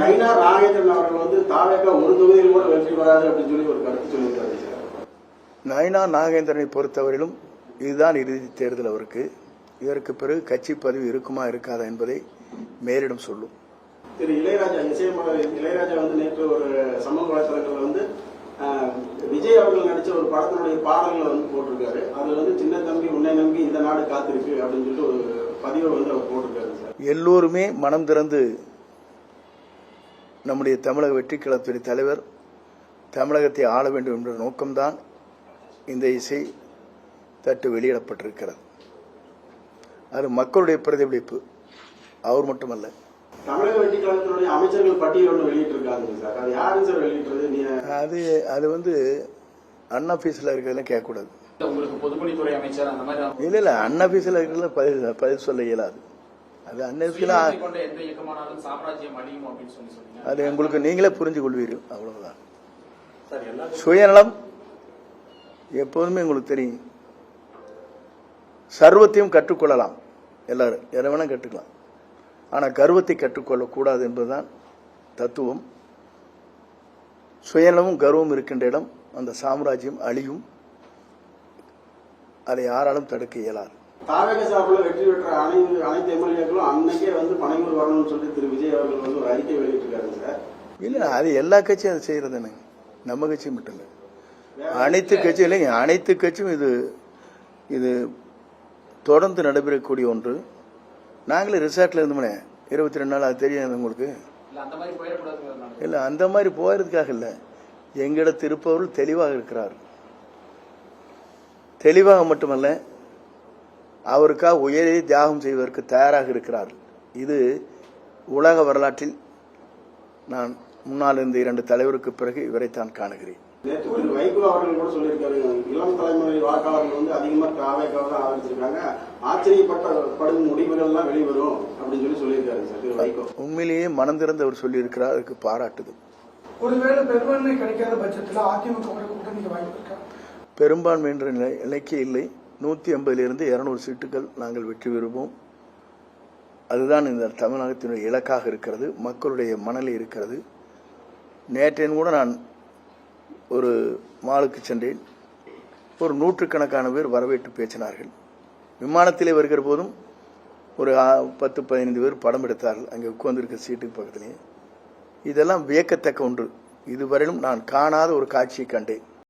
நயினார் நாகேந்திரன் அவர்கள் வந்து தாவேகா ஒரு தொகுதியில் கூட வெற்றி பெறாது அப்படின்னு சொல்லி ஒரு கருத்து சொல்லியிருக்காரு. நயினார் நாகேந்திரனை பொறுத்தவரையிலும் இதுதான் இறுதி தேர்தல் அவருக்கு. இதற்கு பிறகு கட்சி பதவி இருக்குமா இருக்காதா என்பதை மேலிடம் சொல்லும். திரு இளையராஜா இளையராஜா வந்து நேற்று ஒரு சமூக வலைதளங்கள் வந்து விஜய் அவர்கள் நடிச்ச ஒரு படத்தினுடைய பாடல்களை வந்து போட்டிருக்காரு. அதுல வந்து சின்ன தம்பி உன்னை நம்பி இந்த நாடு காத்திருக்கு அப்படின்னு சொல்லிட்டு ஒரு பதிவை வந்து அவர் போட்டிருக்காரு. சார், எல்லோருமே மனம் திறந்து நம்முடைய தமிழக வெற்றி கழகத்துடைய தலைவர் தமிழகத்தை ஆள வேண்டும் என்ற நோக்கம்தான் இந்த இசை தட்டு வெளியிடப்பட்டிருக்கிறது. அது மக்களுடைய பிரதிபலிப்பு, அவர் மட்டுமல்ல. தமிழக வெற்றி கழகத்தினுடைய அமைச்சர்கள் பட்டியல் ஒன்று வெளியிட்டிருக்காங்க சார். அது யாரும் சார் வெளியிட்டது? அது வந்து அன்ஆபீஸ்ல இருக்கிறதெல்லாம் கேட்கக்கூடாது. உங்களுக்கு பொதுப்பணித்துறை அமைச்சர் அந்த மாதிரி இல்ல அன்ஆபீஸ்ல இருக்கிறதுல பதில் சொல்ல இயலாது. அது அன்ஆபீஸ்ல எந்த இயக்கமானாலும் சாம்ராஜ்யம் அழியும் அப்படின்னு சொல்லி அது உங்களுக்கு நீங்களே புரிஞ்சு கொள்வீர்கள். அவ்வளவுதான். சுயநலம் எப்போதுமே உங்களுக்கு தெரியும். சர்வத்தையும் கற்றுக்கொள்ளலாம், எல்லாரும் எதை வேணா கற்றுக்கலாம். ஆனால் கர்வத்தை கற்றுக்கொள்ளக்கூடாது என்பதுதான் தத்துவம். சுயநலமும் கர்வம் இருக்கின்ற இடம் அந்த சாம்ராஜ்யம் அழியும். அதை யாராலும் தடுக்க இயலாது. தாவேகா சார்பில் வெற்றி பெற்ற அனைத்து எம்எல்ஏக்களும் அன்னைக்கே வந்து பனையூர் வரணும்னு சொல்லி திரு விஜய் அவர்கள் வந்து ஒரு அறிக்கை வெளியிட்டிருக்காரு சார். இல்ல, அது எல்லா கட்சியும் அதை செய்யறது என்னங்க, நம்ம கட்சி மட்டும் இல்லை, அனைத்து கட்சியும் இல்லைங்க. அனைத்து கட்சியும் இது தொடர்ந்து நடைபெறக்கூடிய ஒன்று. நாங்களே ரிசார்ட்ல இருந்தோம்னே 22 நாள், அது தெரியாது உங்களுக்கு? இல்ல, அந்த மாதிரி போயறதுக்காக இல்ல, எங்களிடத்து இருப்பவர்கள் தெளிவாக இருக்கிறார். தெளிவாக மட்டுமல்ல, அவருக்காக உயரே தியாகம் செய்வதற்கு தயாராக இருக்கிறார். இது உலக வரலாற்றில் நான் முன்னால் இருந்த 2 தலைவருக்கு பிறகு இவரைத்தான் காணுகிறேன். நேற்று வைகோ அவர்கள் கூட சொல்லியிருக்காரு, இளம் தலைமுறை வாக்காளர்கள் வந்து அதிகமாக தாவேகாவை தான் ஆதரிச்சிருக்காங்க, ஆச்சரியப்படும் முடிவுகள்லாம் வெளிவரும் அப்படின்னு சொல்லியிருக்காரு சார் வைகோ. உண்மையிலேயே மனம் திறந்து அவர் சொல்லியிருக்கிறார், அதுக்கு பாராட்டுது. ஒருவேளை பெரும்பான்மை கிடைக்காத பட்சத்தில் அதிமுக கூட்டணிக்கு வாய்ப்பு இருக்கா? பெரும்பான்மை என்ற நிலைக்கே இல்லை. 180 200 சீட்டுகள் நாங்கள் வெற்றி பெறுவோம். அதுதான் இந்த தமிழகத்தினுடைய இலக்காக இருக்கிறது, மக்களுடைய மனநிலை இருக்கிறது. நேற்றையும் கூட நான் ஒரு மாலுக்கு சென்றேன். ஒரு 100கணக்கான பேர் வரவேற்று பேசினார்கள். விமானத்திலே வருகிற போதும் ஒரு 10-15 பேர் படம் எடுத்தார்கள் அங்கே உட்கார்ந்திருக்க சீட்டுக்கு பக்கத்திலேயே. இதெல்லாம் வியக்கத்தக்க ஒன்று. இதுவரையிலும் நான் காணாத ஒரு காட்சியை கண்டேன்.